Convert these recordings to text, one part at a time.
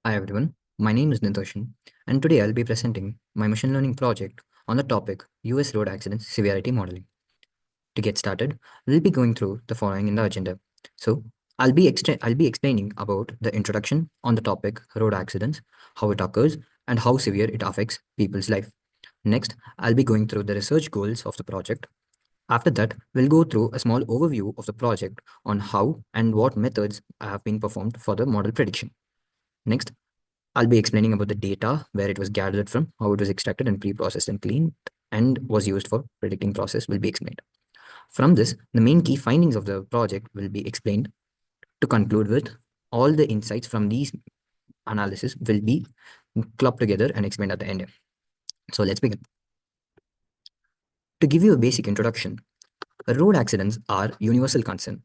Hi everyone, my name is Nitoshan, and today I'll be presenting my machine learning project on the topic US road accidents severity modeling. To get started, we'll be going through the following in the agenda. So, I'll be explaining about the introduction on the topic road accidents, how it occurs, and how severe it affects people's life. Next, I'll be going through the research goals of the project. After that, we'll go through a small overview of the project on how and what methods have been performed for the model prediction. Next, I'll be explaining about the data, where it was gathered from, how it was extracted and pre-processed and cleaned, and was used for predicting process will be explained. From this, the main key findings of the project will be explained to conclude with all the insights from these analysis will be clubbed together and explained at the end. So let's begin. To give you a basic introduction, road accidents are universal concern,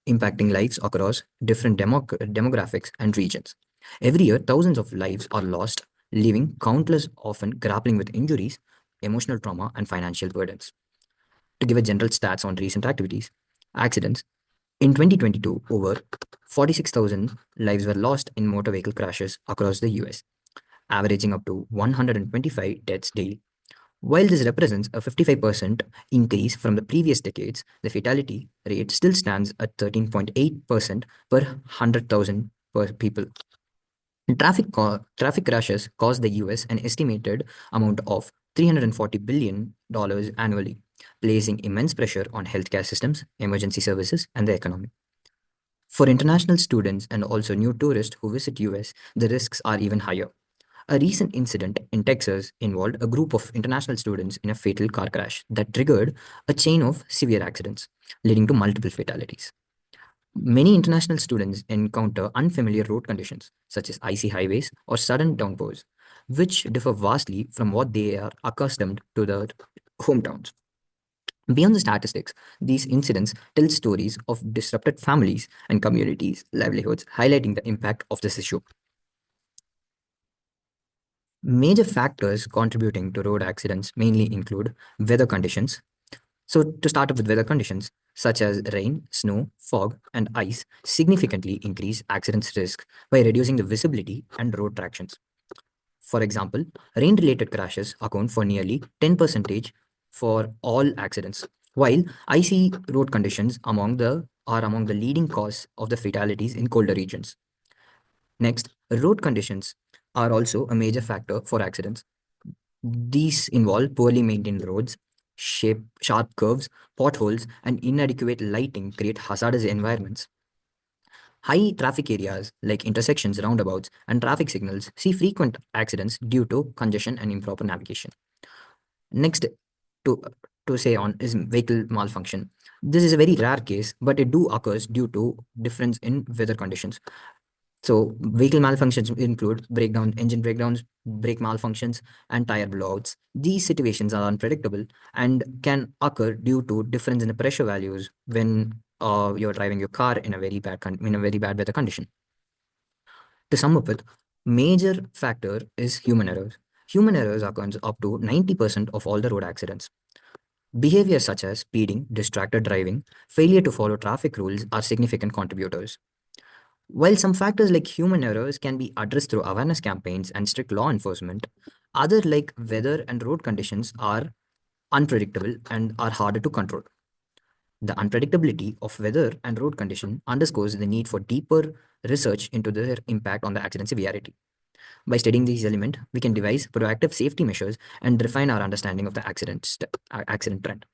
impacting lives across different demographics and regions. Every year, thousands of lives are lost, leaving countless often grappling with injuries, emotional trauma, and financial burdens. To give a general stats on recent activities, accidents, in 2022, over 46,000 lives were lost in motor vehicle crashes across the US, averaging up to 125 deaths daily. While this represents a 55% increase from the previous decades, the fatality rate still stands at 13.8% per 100,000 per people. Traffic crashes cost the US an estimated amount of $340 billion annually, placing immense pressure on healthcare systems, emergency services, and the economy. For international students and also new tourists who visit US, the risks are even higher. A recent incident in Texas involved a group of international students in a fatal car crash that triggered a chain of severe accidents, leading to multiple fatalities. Many international students encounter unfamiliar road conditions, such as icy highways or sudden downpours, which differ vastly from what they are accustomed to their hometowns. Beyond the statistics, these incidents tell stories of disrupted families and communities' livelihoods, highlighting the impact of this issue. Major factors contributing to road accidents mainly include weather conditions. So, to start off with weather conditions, such as rain, snow, fog, and ice, significantly increase accidents risk by reducing the visibility and road tractions. For example, rain-related crashes account for nearly 10% for all accidents, while icy road conditions are among the leading cause of the fatalities in colder regions. Next, road conditions are also a major factor for accidents. These involve poorly maintained roads, sharp curves, potholes, and inadequate lighting create hazardous environments. High traffic areas like intersections, roundabouts, and traffic signals see frequent accidents due to congestion and improper navigation. Next, to, to say on is vehicle malfunction. This is a very rare case, but it do occurs due to difference in weather conditions. So vehicle malfunctions include engine breakdowns, brake malfunctions, and tire blowouts. These situations are unpredictable and can occur due to difference in the pressure values when you're driving your car in a in a very bad weather condition. To sum up with, major factor is human errors. Human errors accounts up to 90% of all the road accidents. Behaviors such as speeding, distracted driving, failure to follow traffic rules are significant contributors. While some factors like human errors can be addressed through awareness campaigns and strict law enforcement, other like weather and road conditions are unpredictable and are harder to control. The unpredictability of weather and road condition underscores the need for deeper research into their impact on the accident severity. By studying these elements, we can devise proactive safety measures and refine our understanding of the accident trend.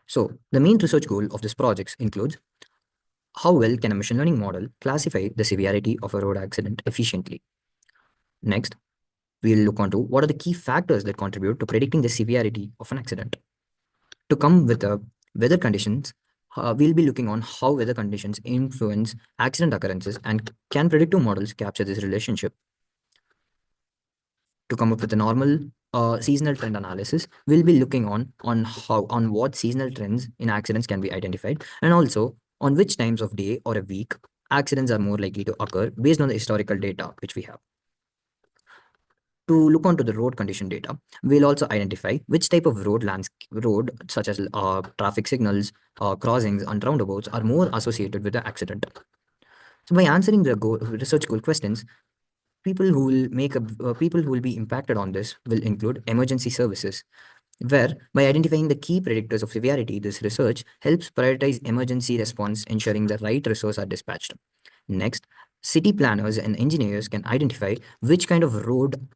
So, the main research goal of this project includes how well can a machine learning model classify the severity of a road accident efficiently? Next, we'll look onto what are the key factors that contribute to predicting the severity of an accident. To come with the weather conditions, we'll be looking on how weather conditions influence accident occurrences and can predictive models capture this relationship. To come up with a normal seasonal trend analysis, we'll be looking on what seasonal trends in accidents can be identified, and also on which times of day or a week accidents are more likely to occur based on the historical data which we have. To look onto the road condition data, we'll also identify which type of road such as traffic signals, crossings, and roundabouts are more associated with the accident. So by answering the research goal questions, people who will be impacted on this will include emergency services, where by identifying the key predictors of severity, this research helps prioritize emergency response, ensuring the right resources are dispatched. Next, city planners and engineers can identify which kind of road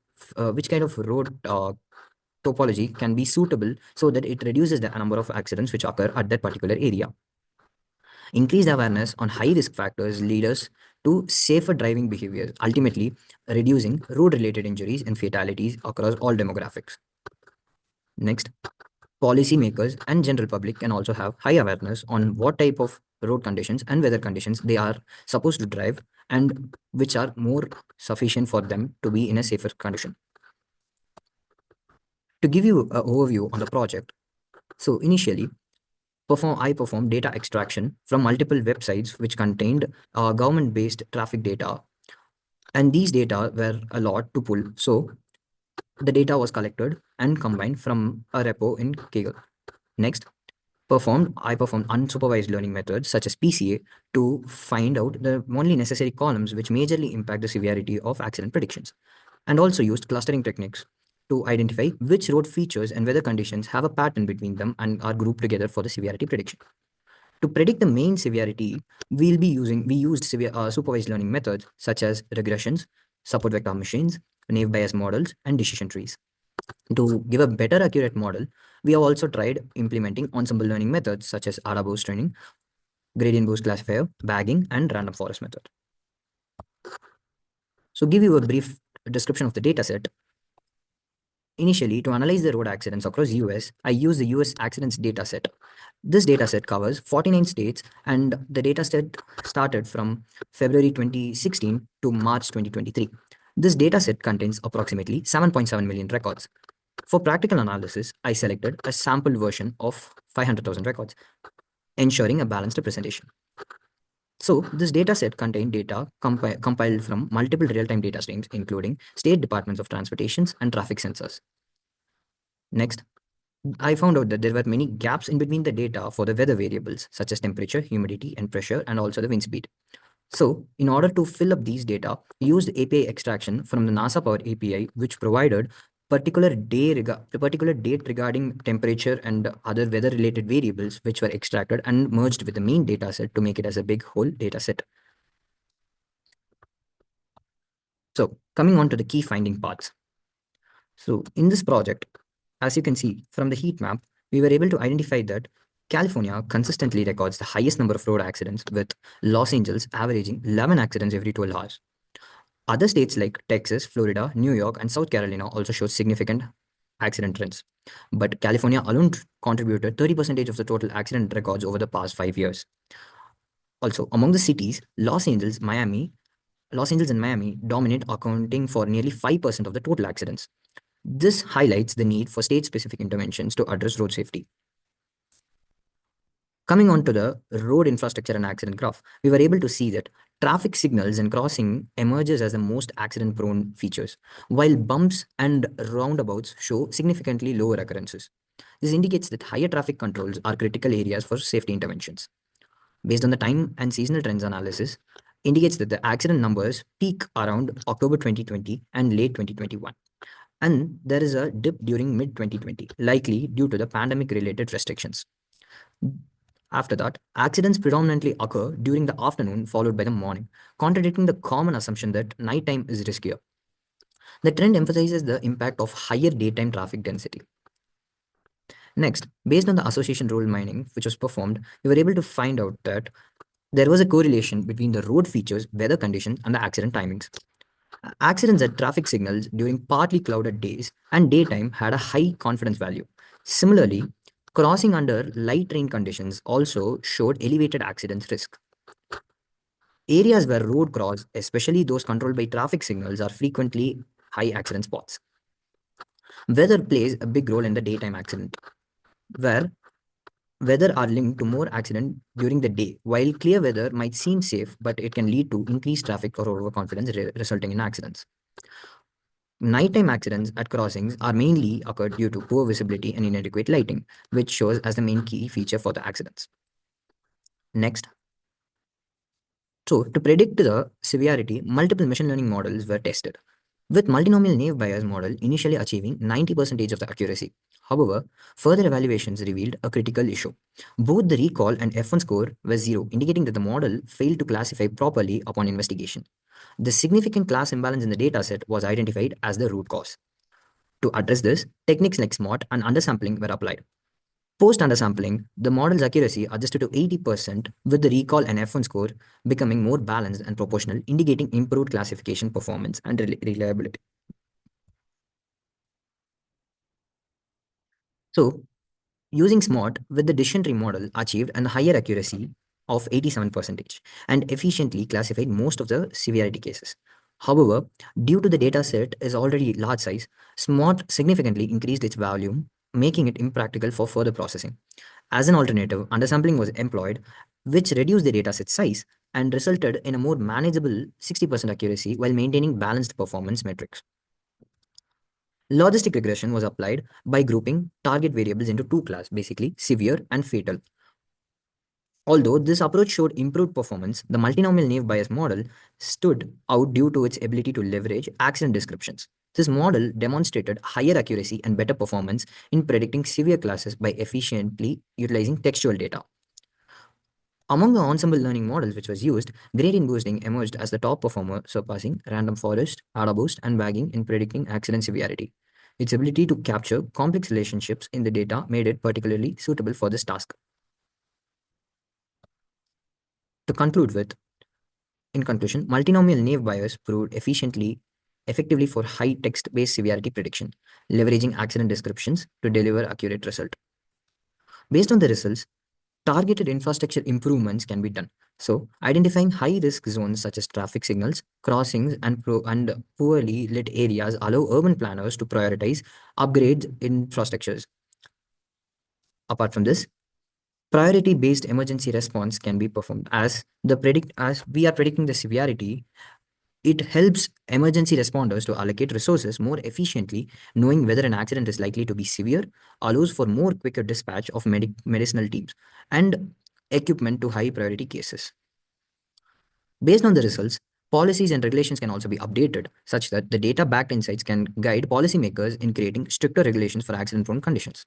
topology can be suitable so that it reduces the number of accidents which occur at that particular area. Increased awareness on high risk factors lead us to safer driving behavior, ultimately reducing road related injuries and fatalities across all demographics. Next, policymakers and general public can also have high awareness on what type of road conditions and weather conditions they are supposed to drive and which are more sufficient for them to be in a safer condition. To give you an overview on the project, so initially, I performed data extraction from multiple websites which contained government-based traffic data, and these data were a lot to pull. So the data was collected and combined from a repo in Kaggle. Next, I performed unsupervised learning methods such as PCA to find out the only necessary columns which majorly impact the severity of accident predictions, and also used clustering techniques to identify which road features and weather conditions have a pattern between them and are grouped together for the severity prediction. To predict the main severity, we used supervised learning methods such as regressions, support vector machines, naive Bayes models, and decision trees. To give a better accurate model, we have also tried implementing ensemble learning methods such as ADA-Boost training, gradient boost classifier, bagging, and random forest method. So give you a brief description of the dataset. Initially, to analyze the road accidents across US, I used the US accidents dataset. This dataset covers 49 states, and the dataset started from February 2016 to March 2023. This dataset contains approximately 7.7 million records. For practical analysis, I selected a sample version of 500,000 records, ensuring a balanced representation. So this dataset contained data compiled from multiple real-time data streams, including state departments of transportations and traffic sensors. Next, I found out that there were many gaps in between the data for the weather variables, such as temperature, humidity, and pressure, and also the wind speed. So, in order to fill up these data, we used API extraction from the NASA Power API, which provided particular date regarding temperature and other weather-related variables, which were extracted and merged with the main dataset to make it as a big whole dataset. So, coming on to the key finding parts. So, in this project, as you can see from the heat map, we were able to identify that California consistently records the highest number of road accidents, with Los Angeles averaging 11 accidents every 12 hours. Other states like Texas, Florida, New York, and South Carolina also show significant accident trends. But California alone contributed 30% of the total accident records over the past 5 years. Also, among the cities, Los Angeles and Miami dominate, accounting for nearly 5% of the total accidents. This highlights the need for state-specific interventions to address road safety. Coming on to the road infrastructure and accident graph, we were able to see that traffic signals and crossing emerges as the most accident-prone features, while bumps and roundabouts show significantly lower occurrences. This indicates that higher traffic controls are critical areas for safety interventions. Based on the time and seasonal trends analysis, indicates that the accident numbers peak around October 2020 and late 2021. And there is a dip during mid 2020, likely due to the pandemic related restrictions. After that, accidents predominantly occur during the afternoon followed by the morning, contradicting the common assumption that nighttime is riskier. The trend emphasizes the impact of higher daytime traffic density. Next, based on the association rule mining, which was performed, we were able to find out that there was a correlation between the road features, weather conditions, and the accident timings. Accidents at traffic signals during partly clouded days and daytime had a high confidence value. Similarly, crossing under light rain conditions also showed elevated accident risk. Areas where road cross, especially those controlled by traffic signals, are frequently high accident spots. Weather plays a big role in the daytime accident, where weather are linked to more accident during the day, while clear weather might seem safe, but it can lead to increased traffic or overconfidence, resulting in accidents. Nighttime accidents at crossings are mainly occurred due to poor visibility and inadequate lighting, which shows as the main key feature for the accidents. Next, So, to predict the severity, multiple machine learning models were tested, with multinomial naive Bayes model initially achieving 90% of the accuracy. However, further evaluations revealed a critical issue. Both the recall and F1 score were zero, indicating that the model failed to classify properly upon investigation. The significant class imbalance in the dataset was identified as the root cause. To address this, techniques like SMART and undersampling were applied. Post undersampling, the model's accuracy adjusted to 80% with the recall and F1 score becoming more balanced and proportional, indicating improved classification performance and reliability. So, using SMART with the decision tree model achieved a higher accuracy of 87% and efficiently classified most of the severity cases. However, due to the data set is already large size, SMART significantly increased its volume, making it impractical for further processing. As an alternative, undersampling was employed, which reduced the dataset size and resulted in a more manageable 60% accuracy while maintaining balanced performance metrics. Logistic regression was applied by grouping target variables into two classes, basically severe and fatal. Although this approach showed improved performance, the multinomial naive Bayes model stood out due to its ability to leverage accident descriptions. This model demonstrated higher accuracy and better performance in predicting severe classes by efficiently utilizing textual data. Among the ensemble learning models which was used, gradient boosting emerged as the top performer, surpassing random forest, AdaBoost, and Bagging in predicting accident severity. Its ability to capture complex relationships in the data made it particularly suitable for this task. To conclude with, in conclusion, multinomial naive Bayes proved effectively for high text-based severity prediction, leveraging accident descriptions to deliver accurate result. Based on the results, targeted infrastructure improvements can be done. So, identifying high-risk zones such as traffic signals, crossings, and poorly lit areas allow urban planners to prioritize upgrades in infrastructures. Apart from this, priority-based emergency response can be performed as we are predicting the severity. It helps emergency responders to allocate resources more efficiently, knowing whether an accident is likely to be severe, allows for more quicker dispatch of medicinal teams and equipment to high priority cases. Based on the results, policies and regulations can also be updated such that the data backed insights can guide policymakers in creating stricter regulations for accident prone conditions.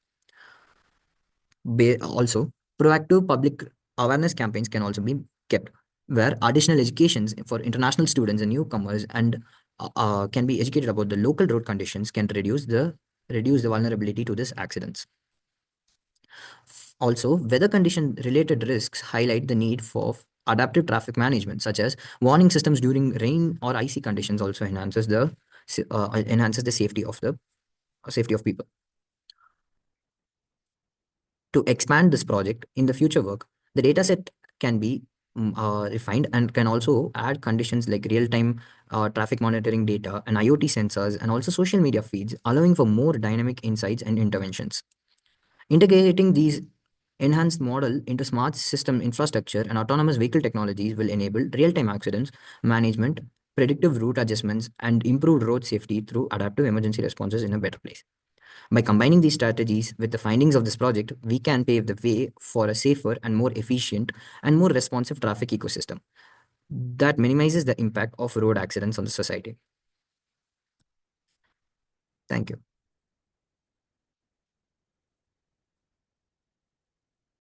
Also, proactive public awareness campaigns can also be kept, where additional educations for international students and newcomers and can be educated about the local road conditions can reduce the vulnerability to these accidents. Also, weather condition related risks highlight the need for adaptive traffic management, such as warning systems during rain or icy conditions. Also enhances the safety of people. To expand this project in the future work, the dataset can be refined and can also add conditions like real-time traffic monitoring data and IoT sensors and also social media feeds, allowing for more dynamic insights and interventions. Integrating these enhanced model into smart system infrastructure and autonomous vehicle technologies will enable real-time accidents management, predictive route adjustments, and improved road safety through adaptive emergency responses in a better place. By combining these strategies with the findings of this project, we can pave the way for a safer and more efficient and more responsive traffic ecosystem that minimizes the impact of road accidents on the society. Thank you.